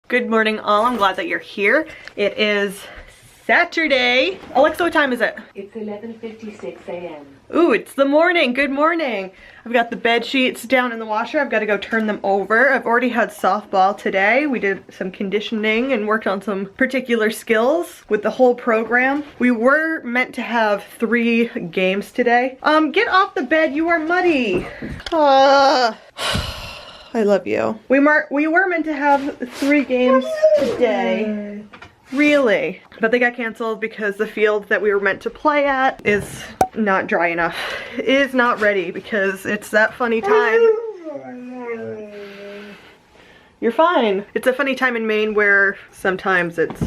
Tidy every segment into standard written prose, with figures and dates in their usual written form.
Good morning all, I'm glad that you're here. It is Saturday. Alexa, what time is it? It's 11:56 a.m. Ooh, it's the morning. Good morning. I've got the bed sheets down in the washer. I've got to go turn them over. I've already had softball today. We did some conditioning and worked on some particular skills with the whole program. We were meant to have 3 games today. Get off the bed, you are muddy. I love you. We were meant to have 3 games today. Really? But they got canceled because the field that we were meant to play at is not dry enough. It is not ready because it's that funny time. You're fine. It's a funny time in Maine where sometimes it's...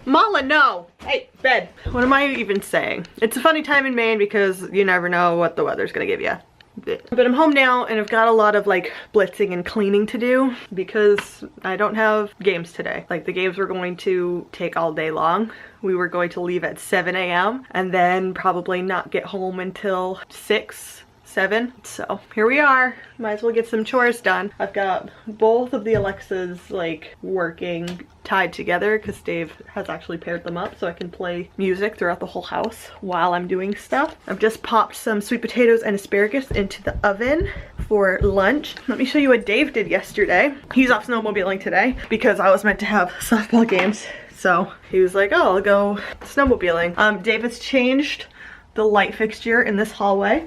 Mala, no! Hey, bed. What am I even saying? It's a funny time in Maine because you never know what the weather's gonna give you. But I'm home now and I've got a lot of like blitzing and cleaning to do because I don't have games today. Like the games were going to take all day long. We were going to leave at 7 a.m. and then probably not get home until 6, 7. So here we are. Might as well get some chores done. I've got both of the Alexas like working tied together because Dave has actually paired them up so I can play music throughout the whole house while I'm doing stuff. I've just popped some sweet potatoes and asparagus into the oven for lunch. Let me show you what Dave did yesterday. He's off snowmobiling today because I was meant to have softball games. So he was like, oh, I'll go snowmobiling. Dave has changed the light fixture in this hallway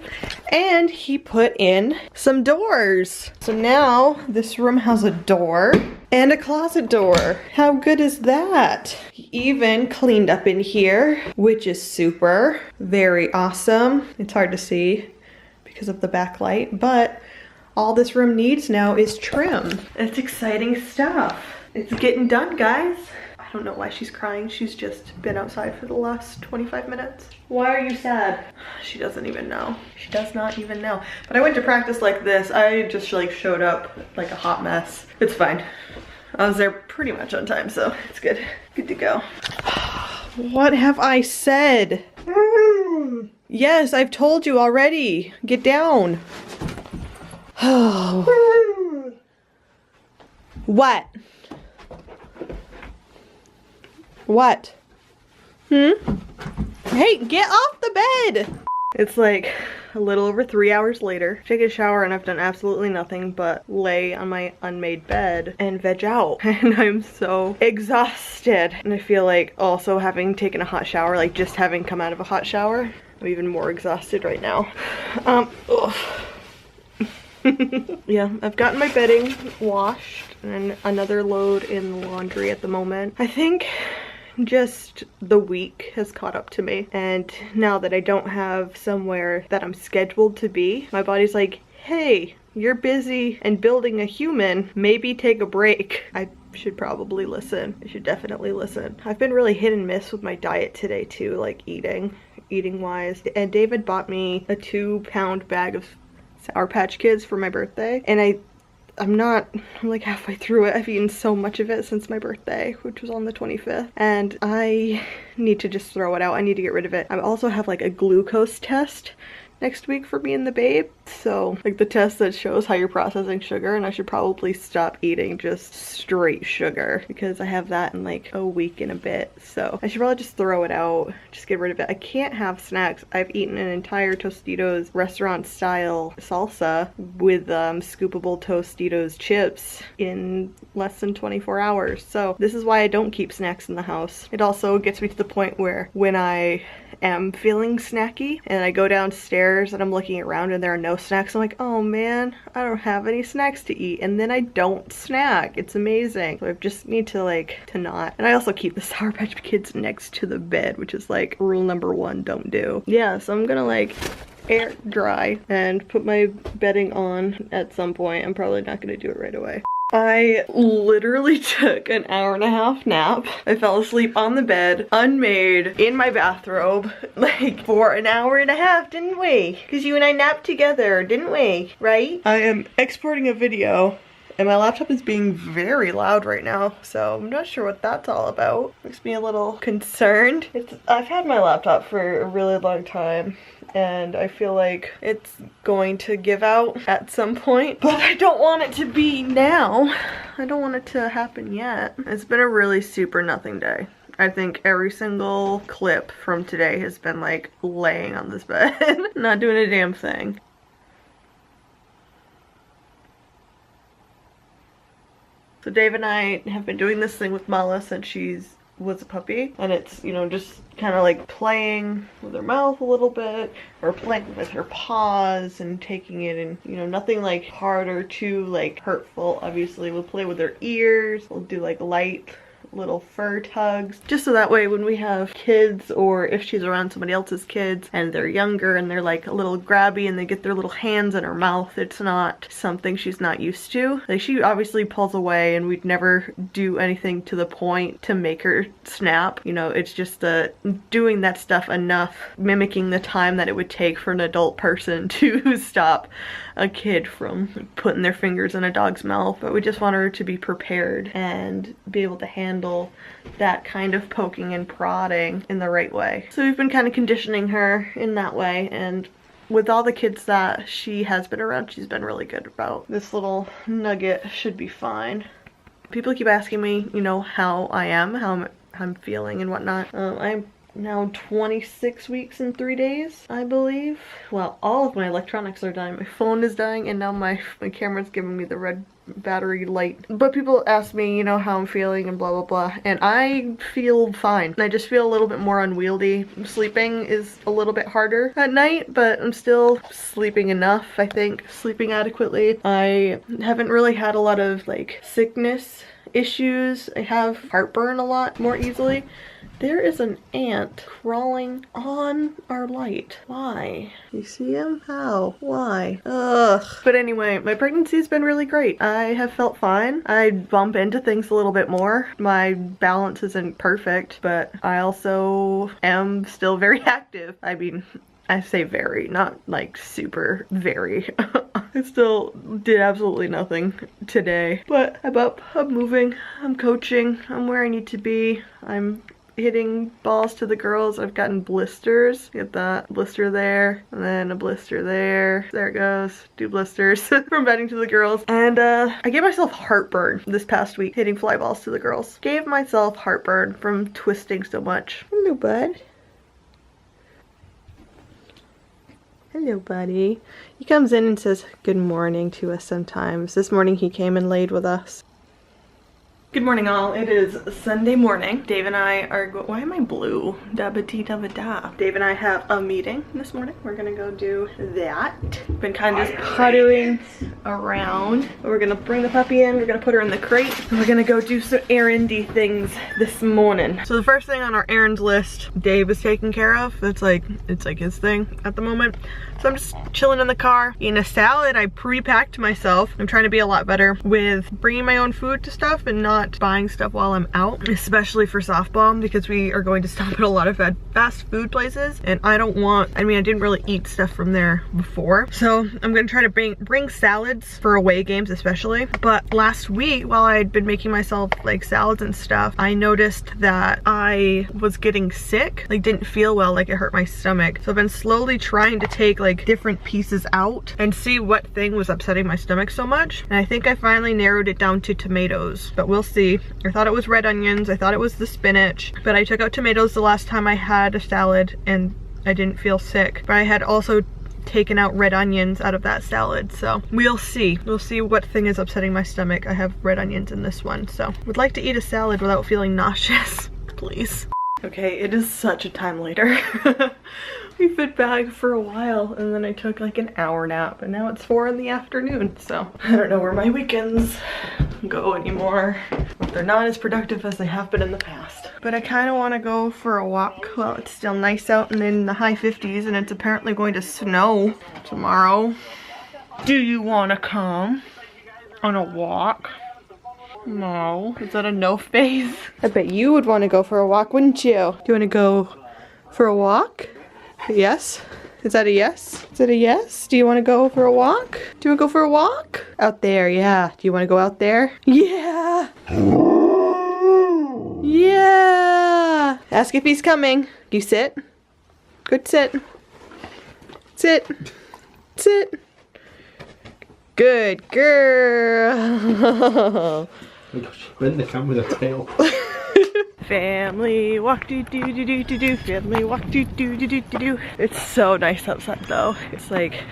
and he put in some doors. So now this room has a door and a closet door. How good is that? He even cleaned up in here, which is super, very awesome. It's hard to see because of the backlight, but all this room needs now is trim. It's exciting stuff. It's getting done, guys. I don't know why she's crying. She's just been outside for the last 25 minutes. Why are you sad? She doesn't even know. She does not even know. But I went to practice like this. I just like showed up like a hot mess. It's fine. I was there pretty much on time, so it's good. Good to go. What have I said? Yes, I've told you already. Get down. What? What? Hey, get off the bed! It's like a little over 3 hours later. Take a shower and I've done absolutely nothing but lay on my unmade bed and veg out. And I'm so exhausted. And I feel like also having taken a hot shower, like just having come out of a hot shower, I'm even more exhausted right now. Yeah, I've gotten my bedding washed and another load in the laundry at the moment. I think just the week has caught up to me, and now that I don't have somewhere that I'm scheduled to be, my body's like, hey, you're busy and building a human, maybe take a break. I should probably listen. I should definitely listen. I've been really hit and miss with my diet today too, like eating wise. And David bought me a 2-pound bag of Sour Patch Kids for my birthday, and I'm like halfway through it. I've eaten so much of it since my birthday, which was on the 25th, and I need to just throw it out. I need to get rid of it. I also have like a glucose test next week for me and the babe, so like the test that shows how you're processing sugar, and I should probably stop eating just straight sugar because I have that in like a week and a bit. So I should probably just throw it out, just get rid of it. I can't have snacks. I've eaten an entire Tostitos restaurant style salsa with scoopable Tostitos chips in less than 24 hours. So this is why I don't keep snacks in the house. It also gets me to the point where when I am feeling snacky and I go downstairs and I'm looking around and there are no snacks, I'm like, oh man, I don't have any snacks to eat, and then I don't snack. It's amazing. So I just need to not. And I also keep the Sour Patch Kids next to the bed, which is like rule number 1, don't do. Yeah, so I'm gonna like air dry and put my bedding on at some point. I'm probably not gonna do it right away. I literally took an 1.5-hour nap. I fell asleep on the bed, unmade, in my bathrobe, like for an 1.5 hours, didn't we? Because you and I napped together, didn't we? Right? I am exporting a video and my laptop is being very loud right now, so I'm not sure what that's all about. Makes me a little concerned. I've had my laptop for a really long time. and I feel like it's going to give out at some point, but I don't want it to be now. I don't want it to happen yet. It's been a really super nothing day. I think every single clip from today has been like laying on this bed, not doing a damn thing. So Dave and I have been doing this thing with Mala since she's was a puppy, and it's, you know, just kind of like playing with her mouth a little bit, or playing with her paws and taking it, and, you know, nothing like hard or too like hurtful. Obviously we'll play with her ears, we'll do like light little fur tugs, just so that way when we have kids, or if she's around somebody else's kids and they're younger and they're like a little grabby and they get their little hands in her mouth, it's not something she's not used to. Like, she obviously pulls away and we'd never do anything to the point to make her snap, you know. It's just doing that stuff enough, mimicking the time that it would take for an adult person to stop a kid from putting their fingers in a dog's mouth. But we just want her to be prepared and be able to handle that kind of poking and prodding in the right way. So we've been kind of conditioning her in that way, and with all the kids that she has been around, she's been really good about this little nugget. Should be fine. People keep asking me, you know, how I am, how I'm feeling and whatnot. I'm now 26 weeks and 3 days, I believe. Well, all of my electronics are dying. My phone is dying, and now my camera's giving me the red battery light. But people ask me, you know, how I'm feeling and blah blah blah, and I feel fine. I just feel a little bit more unwieldy. Sleeping is a little bit harder at night, but I'm still sleeping enough, I think, sleeping adequately. I haven't really had a lot of like sickness issues. I have heartburn a lot more easily. There is an ant crawling on our light. Why? You see him? How? Why? Ugh. But anyway, my pregnancy's been really great. I have felt fine. I bump into things a little bit more. My balance isn't perfect, but I also am still very active. I mean, I say very, not like super very. I still did absolutely nothing today, but I'm up, I'm moving, I'm coaching, I'm where I need to be. I'm hitting balls to the girls. I've gotten blisters. Get that blister there, and then a blister there. There it goes. 2 blisters from batting to the girls. And I gave myself heartburn this past week hitting fly balls to the girls. Gave myself heartburn from twisting so much. Hello, bud. Hello, buddy. He comes in and says good morning to us sometimes. This morning he came and laid with us. Good morning, all. It is Sunday morning. Dave and I are why am I blue? Da-ba-dee-da-ba-da. Dave and I have a meeting this morning. We're gonna go do that. Been kind of just puttering around. We're gonna bring the puppy in. We're gonna put her in the crate. And we're gonna go do some errandy things this morning. So the first thing on our errands list, Dave is taking care of. It's like his thing at the moment. So I'm just chilling in the car, eating a salad I pre-packed myself. I'm trying to be a lot better with bringing my own food to stuff and not buying stuff while I'm out, especially for softball, because we are going to stop at a lot of fast food places, and I don't want, I mean, I didn't really eat stuff from there before, so I'm gonna try to bring salads for away games especially. But last week, while I'd been making myself like salads and stuff, I noticed that I was getting sick, like didn't feel well, like it hurt my stomach. So I've been slowly trying to take like different pieces out and see what thing was upsetting my stomach so much, and I think I finally narrowed it down to tomatoes, but we'll see. I thought it was red onions, I thought it was the spinach, but I took out tomatoes the last time I had a salad and I didn't feel sick. But I had also taken out red onions out of that salad, so we'll see. We'll see what thing is upsetting my stomach. I have red onions in this one, so would like to eat a salad without feeling nauseous, please. Okay, it is such a time later. We've been back for a while, and then I took like an hour nap, and now it's 4 in the afternoon, so I don't know where my weekends go anymore. They're not as productive as they have been in the past. But I kind of want to go for a walk while it's still nice out and in the high 50s, and it's apparently going to snow tomorrow. Do you want to come on a walk? No. Is that a no face? I bet you would want to go for a walk, wouldn't you? Do you want to go for a walk? Yes? Is that a yes? Is it a yes? Do you want to go for a walk? Do you want to go for a walk? Out there, yeah. Do you want to go out there? Yeah! Yeah! Ask if he's coming. You sit. Good sit. Sit. Sit. Good girl. Bend the camera with a tail. Family walk do do do do do do. Family walk do do do do do do. It's so nice outside though. It's like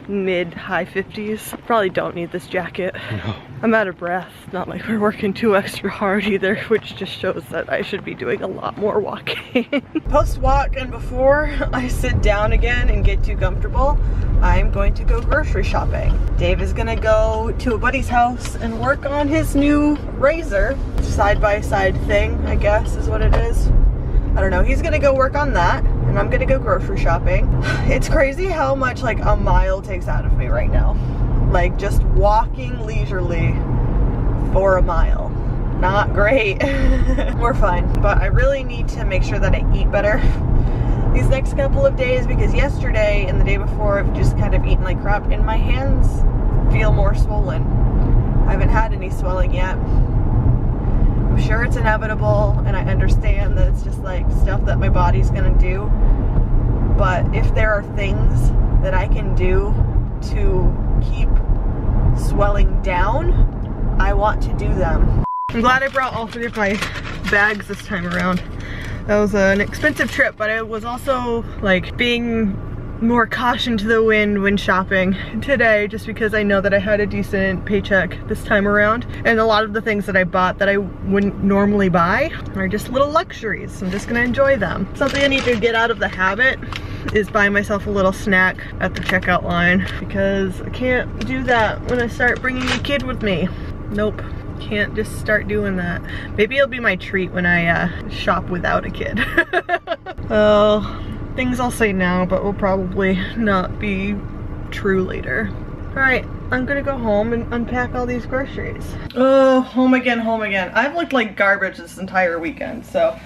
mid-high 50s. Probably don't need this jacket. No. I'm out of breath. Not like we're working too extra hard either, which just shows that I should be doing a lot more walking. Post-walk and before I sit down again and get too comfortable, I'm going to go grocery shopping. Dave is gonna go to a buddy's house and work on his new razor. Side-by-side thing, I guess is what it is. I don't know. He's gonna go work on that and I'm gonna go grocery shopping. It's crazy how much like a mile takes out of me right now. Like just walking leisurely for a mile. Not great. We're fine, but I really need to make sure that I eat better these next couple of days because yesterday and the day before I've just kind of eaten like crap and my hands feel more swollen. I haven't had any swelling yet. I'm sure it's inevitable and I understand that it's just like stuff that my body's gonna do, but if there are things that I can do to keep swelling down, I want to do them. I'm glad I brought all 3 of my bags this time around. That was an expensive trip, but it was also like being more caution to the wind when shopping today, just because I know that I had a decent paycheck this time around. And a lot of the things that I bought that I wouldn't normally buy are just little luxuries. I'm just gonna enjoy them. Something I need to get out of the habit is buy myself a little snack at the checkout line, because I can't do that when I start bringing a kid with me. Nope. Can't just start doing that. Maybe it'll be my treat when I shop without a kid. Well, things I'll say now, but will probably not be true later. Alright, I'm gonna go home and unpack all these groceries. Oh, home again, home again. I've looked like garbage this entire weekend, so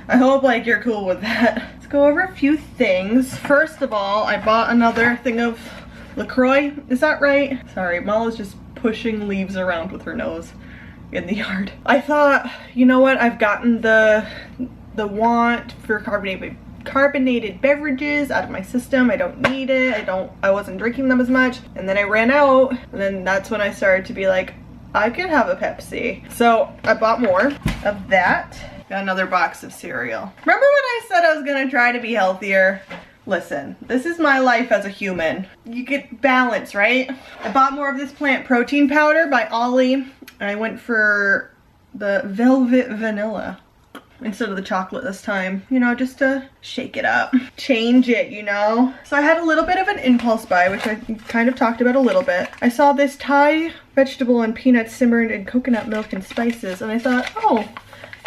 I hope like you're cool with that. Let's go over a few things. First of all, I bought another thing of LaCroix. Is that right? Sorry, Mala's just pushing leaves around with her nose in the yard. I thought, you know what, I've gotten the want for carbonated beverages out of my system. I don't need it. I wasn't drinking them as much, and then I ran out, and then that's when I started to be like, I could have a Pepsi. So I bought more of that. Got another box of cereal. Remember when I said I was gonna try to be healthier? Listen, this is my life as a human. You get balance, right? I bought more of this plant protein powder by Ollie. I went for the velvet vanilla instead of the chocolate this time, you know, just to shake it up, change it, you know. So I had a little bit of an impulse buy, which I kind of talked about a little bit. I saw this Thai vegetable and peanuts simmered in coconut milk and spices, and I thought, oh,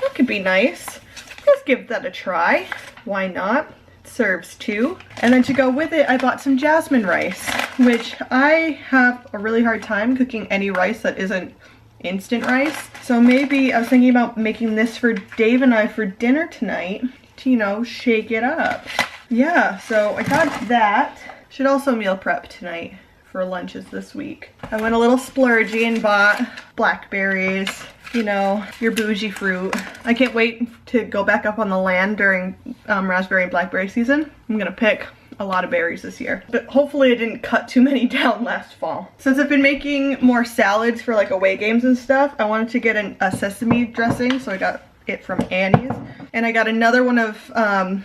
that could be nice. Let's give that a try. Why not? It serves 2. And then to go with it, I bought some jasmine rice, which I have a really hard time cooking any rice that isn't instant rice. So maybe I was thinking about making this for Dave and I for dinner tonight to, you know, shake it up. Yeah, so I got that. Should also meal prep tonight for lunches this week. I went a little splurgy and bought blackberries, you know, your bougie fruit. I can't wait to go back up on the land during raspberry and blackberry season. I'm gonna pick a lot of berries this year, but hopefully I didn't cut too many down last fall. Since I've been making more salads for like away games and stuff, I wanted to get a sesame dressing, so I got it from Annie's. And I got another one of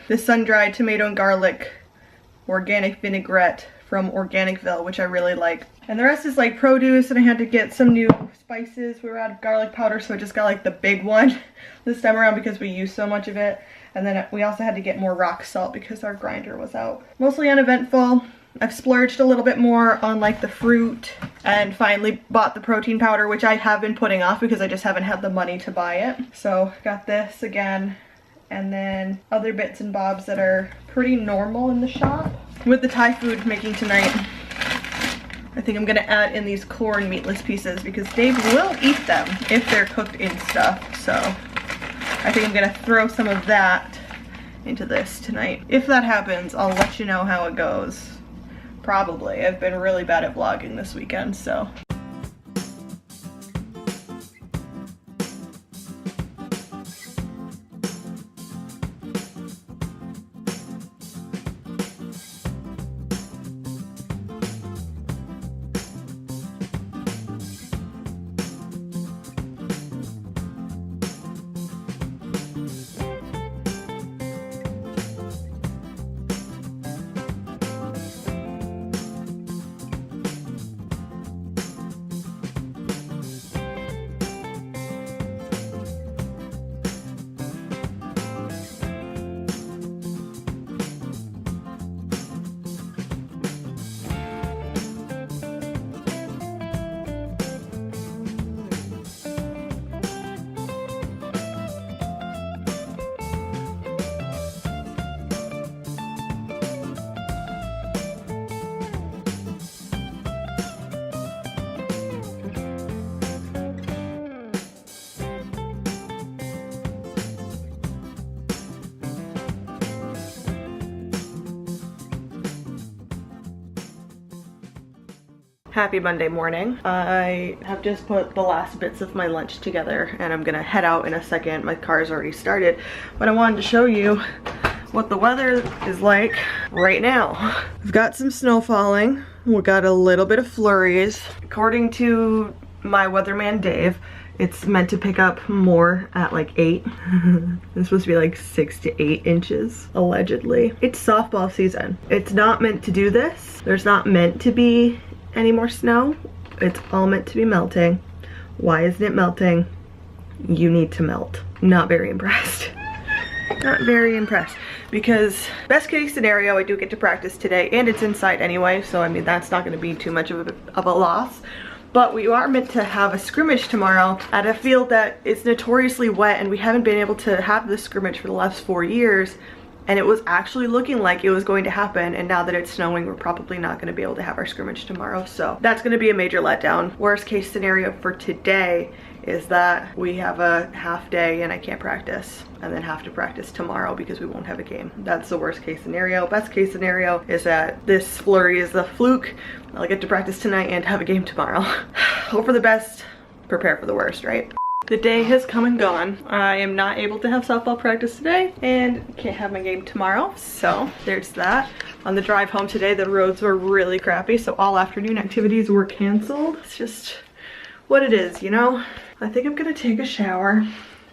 the sun-dried tomato and garlic organic vinaigrette from Organicville, which I really like. And the rest is like produce, and I had to get some new spices. We were out of garlic powder, so I just got like the big one this time around because we used so much of it. And then we also had to get more rock salt because our grinder was out. Mostly uneventful. I've splurged a little bit more on like the fruit, and finally bought the protein powder, which I have been putting off because I just haven't had the money to buy it. So got this again, and then other bits and bobs that are pretty normal in the shop. With the Thai food making tonight, I think I'm gonna add in these corn meatless pieces because Dave will eat them if they're cooked in stuff. So I think I'm gonna throw some of that into this tonight. If that happens, I'll let you know how it goes. Probably. I've been really bad at vlogging this weekend, so. Happy Monday morning. I have just put the last bits of my lunch together and I'm gonna head out in a second. My car's already started, but I wanted to show you what the weather is like right now. We've got some snow falling. We got a little bit of flurries. According to my weatherman Dave, it's meant to pick up more at like 8. It's supposed to be like 6 to 8 inches, allegedly. It's softball season. It's not meant to do this. There's not meant to be any more snow. It's all meant to be melting. Why isn't it melting? You need to melt. Not very impressed. Not very impressed. Because best case scenario, I do get to practice today and it's inside anyway, so I mean that's not going to be too much of a loss. But we are meant to have a scrimmage tomorrow at a field that is notoriously wet, and we haven't been able to have this scrimmage for the last 4 years, and it was actually looking like it was going to happen, and now that it's snowing, we're probably not going to be able to have our scrimmage tomorrow, so that's going to be a major letdown. Worst case scenario for today is that we have a half day and I can't practice, and then have to practice tomorrow because we won't have a game. That's the worst case scenario. Best case scenario is that this flurry is a fluke. I'll get to practice tonight and have a game tomorrow. Hope for the best, prepare for the worst, right? The day has come and gone. I am not able to have softball practice today and can't have my game tomorrow, so there's that. On the drive home today, the roads were really crappy, so all afternoon activities were canceled. It's just what it is, you know? I think I'm gonna take a shower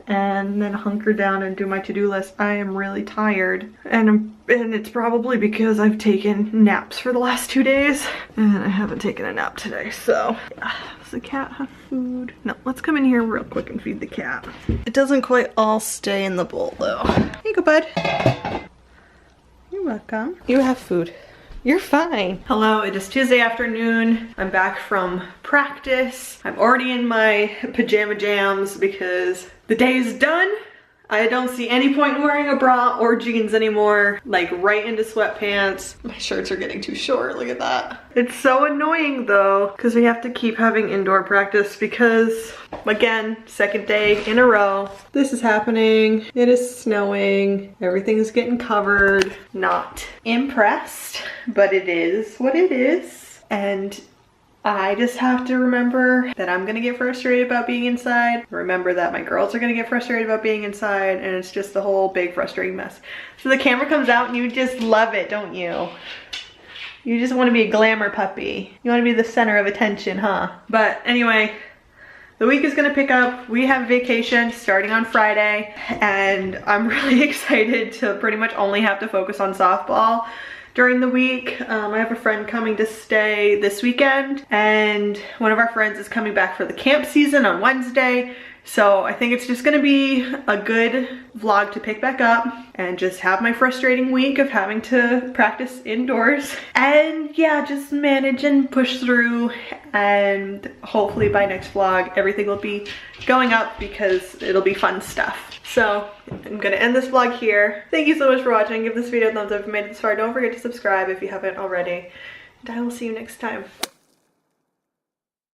and then hunker down and do my to-do list. I am really tired, and it's probably because I've taken naps for the last 2 days and I haven't taken a nap today, so yeah. Does the cat have food? No, let's come in here real quick and feed the cat. It doesn't quite all stay in the bowl though. Here you go, bud. You're welcome. You have food. You're fine. Hello, it is Tuesday afternoon. I'm back from practice. I'm already in my pajama jams because the day is done. I don't see any point in wearing a bra or jeans anymore. Like right into sweatpants. My shirts are getting too short, look at that. It's so annoying though, because we have to keep having indoor practice because, again, second day in a row, this is happening. It is snowing. Everything is getting covered. Not impressed, but it is what it is. And I just have to remember that I'm gonna get frustrated about being inside. Remember that my girls are gonna get frustrated about being inside, and it's just the whole big frustrating mess. So the camera comes out and you just love it, don't you? You just wanna be a glamour puppy. You wanna be the center of attention, huh? But anyway, the week is gonna pick up. We have vacation starting on Friday, and I'm really excited to pretty much only have to focus on softball during the week. I have a friend coming to stay this weekend, and one of our friends is coming back for the camp season on Wednesday. So I think it's just gonna be a good vlog to pick back up and just have my frustrating week of having to practice indoors. And yeah, just manage and push through, and hopefully by next vlog everything will be going up because it'll be fun stuff. So I'm gonna end this vlog here. Thank you so much for watching. Give this video a thumbs up if you made it this far. Don't forget to subscribe if you haven't already. And I will see you next time.